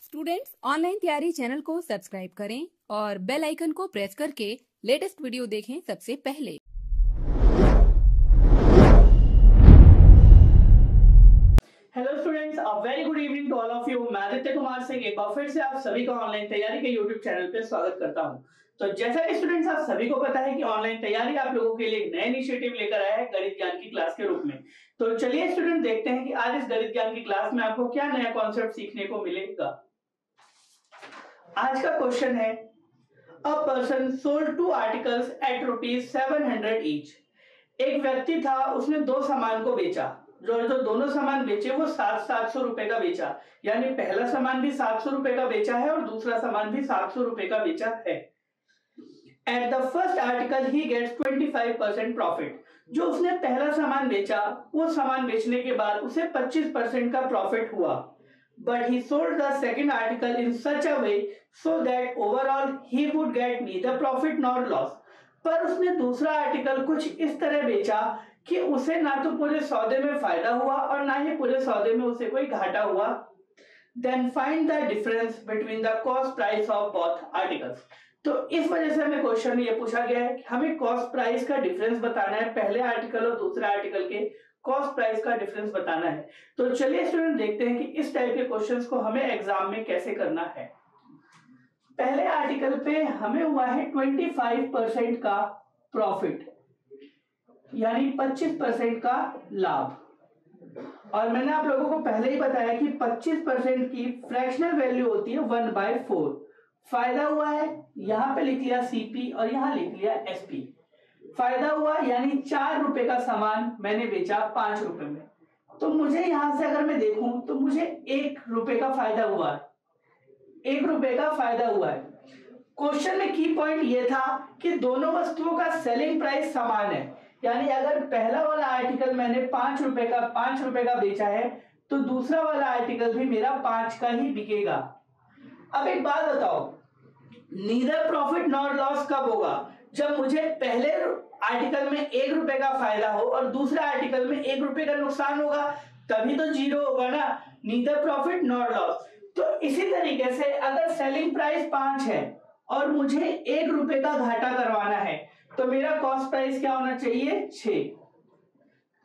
Students online Taiyari channel को subscribe करें और बेल आइकन को प्रेस करके लेटेस्ट वीडियो देखें सबसे पहले। Hello students, a very good evening to all of you. मैं आदित्य कुमार सिंह एक बार फिर से आप सभी का ऑनलाइन तैयारी के यूट्यूब चैनल पे स्वागत करता हूं। तो जैसा कि स्टूडेंट्स आप सभी को पता है कि ऑनलाइन तैयारी आप लोगों के लिए एक नया इनिशिएटिव लेकर आया है गणित ज्ञान की क्लास के रूप में। तो चलिए स्टूडेंट देखते हैं कि आज इस गणित ज्ञान की क्लास में आपको क्या नया कॉन्सेप्ट सीखने को मिलेगा। आज का क्वेश्चन है, a person sold 2 articles at ₹700 each. एक व्यक्ति था, उसने दो सामान को बेचा। जो दोनों सामान बेचे वो 700 रुपए का बेचा, यानी पहला सामान भी 700 रुपए का बेचा है और दूसरा सामान भी 700 रुपए का बेचा है। At the first article he gets 25% profit. जो उसने पहला सामान बेचा, वो सामान बेचने के बाद उसे 25% का प्रॉफिट हुआ। But he sold the second article in such a way so that overall he would get neither profit nor loss. पर उसने दूसरा आर्टिकल कुछ इस तरह बेचा कि उसे ना तो पूरे सौदे में फायदा हुआ और ना ही पूरे सौदे में उसे कोई घाटा हुआ। Then find the difference between the cost price of both articles. तो इस वजह से हमें क्वेश्चन में ये पूछा गया है कि हमें कॉस्ट प्राइस का डिफरेंस बताना है, पहले आर्टिकल और दूसरे आर्टिकल के कॉस्ट प्राइस का डिफरेंस बताना है। तो चलिए स्टूडेंट देखते हैं कि इस टाइप के क्वेश्चंस को हमें एग्जाम में कैसे करना है। पहले आर्टिकल पे हमें हुआ है 25% का प्रॉफिट, यानी 25% का लाभ। और मैंने आप लोगों को पहले ही बताया कि 25% की फ्रैक्शनल वैल्यू होती है 1/4। फायदा हुआ है, यहां पे लिख लिया सीपी और यहां लिख लिया एसपी। फायदा हुआ यानी 4 रुपए का सामान मैंने बेचा 5 रुपए में, तो मुझे यहां से अगर मैं देखूं तो मुझे 1 रुपए का फायदा हुआ है। 1 रुपए का फायदा हुआ है। क्वेश्चन में की पॉइंट ये था कि दोनों वस्तुओं का सेलिंग प्राइस समान है, यानी अगर पहला वाला आर्टिकल मैंने 5 रुपए का बेचा है तो दूसरा वाला आर्टिकल भी मेरा 5 का ही बिकेगा। अब एक बात बताओ, नीदर प्रॉफिट नॉर लॉस कब होगा? जब मुझे पहले आर्टिकल में 1 रुपए का फायदा हो और दूसरे आर्टिकल में 1 रुपए का नुकसान होगा, तभी तो जीरो होगा ना, नीदर प्रॉफिट नॉर लॉस। तो इसी तरीके से अगर सेलिंग प्राइस 5 है और मुझे 1 रुपए का घाटा करवाना है तो मेरा कॉस्ट प्राइस क्या होना चाहिए? 6।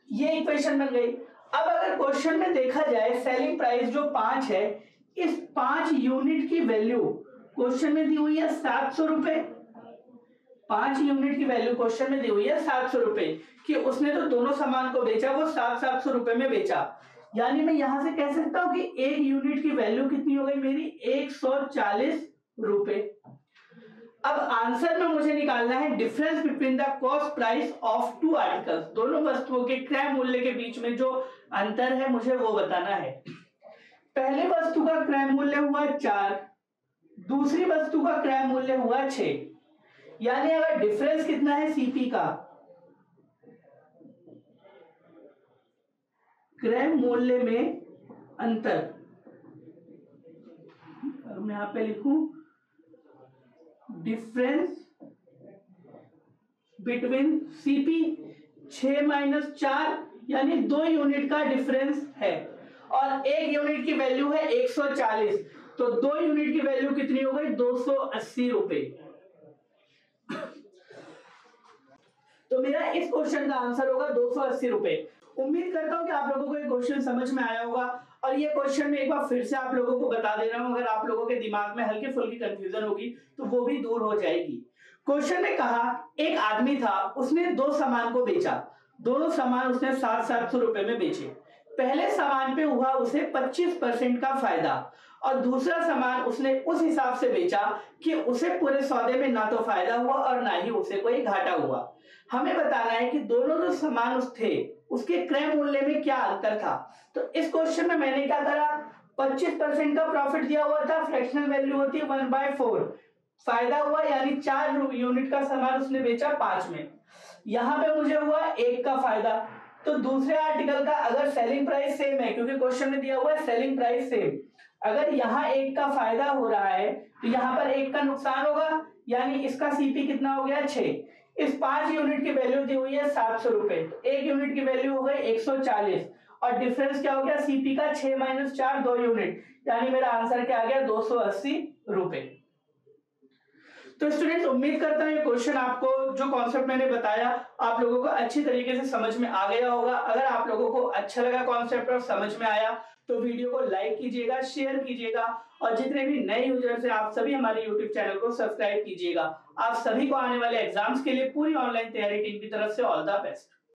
ये इक्वेशन बन गई। अब अगर क्वेश्चन में देखा जाए सेलिंग प्राइस जो 5 है, इस 5 यूनिट की वैल्यू क्वेश्चन में दी हुई है 700 रुपए। 5 यूनिट की वैल्यू क्वेश्चन में दी हुई है 700 रुपए कि उसने तो दोनों सामान को बेचा, वो 700 रुपए में बेचा। यानी मैं यहां से कह सकता हूं कि 1 यूनिट की वैल्यू कितनी हो गई मेरी? 140 रुपए। अब आंसर में मुझे निकालना है difference between the cost price of 2 articles. दोनों वस्तुओं के क्रय मूल्य के बीच में जो अंतर है मुझे वो बताना है। पहले वस्तु का क्रय मूल्य हुआ 4, दूसरी वस्तु का क्रय मूल्य हुआ 6। यानी अगर डिफरेंस कितना है सीपी का, क्रय मूल्य में अंतर, अगर मैं यहां पे लिखूं डिफरेंस बिटवीन सीपी 6 - 4, यानी 2 यूनिट का डिफरेंस है और 1 यूनिट की वैल्यू है 140, तो 2 यूनिट की वैल्यू कितनी हो गई? 280 रुपए। तो मेरा इस क्वेश्चन का आंसर होगा 280 रुपए। उम्मीद करता हूं कि आप लोगों को ये क्वेश्चन समझ में आया होगा और ये क्वेश्चन में एक बार फिर से आप लोगों को बता दे रहा हूं, अगर आप लोगों के दिमाग में हल्की फुल्की कंफ्यूजन होगी तो वो भी दूर हो जाएगी। क्वेश्चन में कहा एक आदमी था, उसने 2 सामान को बेचा। दोनों सामान उसने 700 रुपए में बेचे। पहले सामान पे हुआ उसे 25% का फायदा और दूसरा सामान उसने उस हिसाब से बेचा कि उसे पूरे सौदे में ना तो फायदा हुआ और ना ही उसे कोई घाटा हुआ। हमें बताना है कि दोनों जो सामान थे उसके क्रय मूल्य में क्या अंतर था। तो इस क्वेश्चन में मैंने क्या करा, 25% का प्रॉफिट दिया हुआ था, फ्रैक्शनल वैल्यू होती है 1/4। फायदा हुआ यानी 4 यूनिट का सामान उसने बेचा 5 में। यहां पे मुझे हुआ 1 का फायदा। तो दूसरे आर्टिकल का अगर सेलिंग प्राइस सेम है, क्योंकि क्वेश्चन में दिया हुआ है सेलिंग प्राइस सेम, अगर यहाँ 1 का फायदा हो रहा है तो यहाँ पर 1 का नुकसान होगा, यानी इसका सीपी कितना हो गया? 6। इस 5 यूनिट की वैल्यू दी हुई है 700 रुपए, तो 1 यूनिट की वैल्यू हो गई 140 और डिफरेंस क्या हो गया? सीपी का 6 - 4, 2 यूनिट, यानी मेरा आंसर क्या आ गया 280 रुपए। तो स्टूडेंट्स उम्मीद करता हूं ये क्वेश्चन आपको जो कॉन्सेप्ट मैंने बताया आप लोगों को अच्छी तरीके से समझ में आ गया होगा। अगर आप लोगों को अच्छा लगा कॉन्सेप्ट और समझ में आया तो वीडियो को लाइक कीजिएगा, शेयर कीजिएगा और जितने भी नए यूजर्स हैं आप सभी हमारे यूट्यूब चैनल को सब्सक्राइब कीजिएगा। आप सभी को आने वाले एग्जाम्स के लिए पूरी ऑनलाइन तैयारी टीम की तरफ से ऑल द बेस्ट।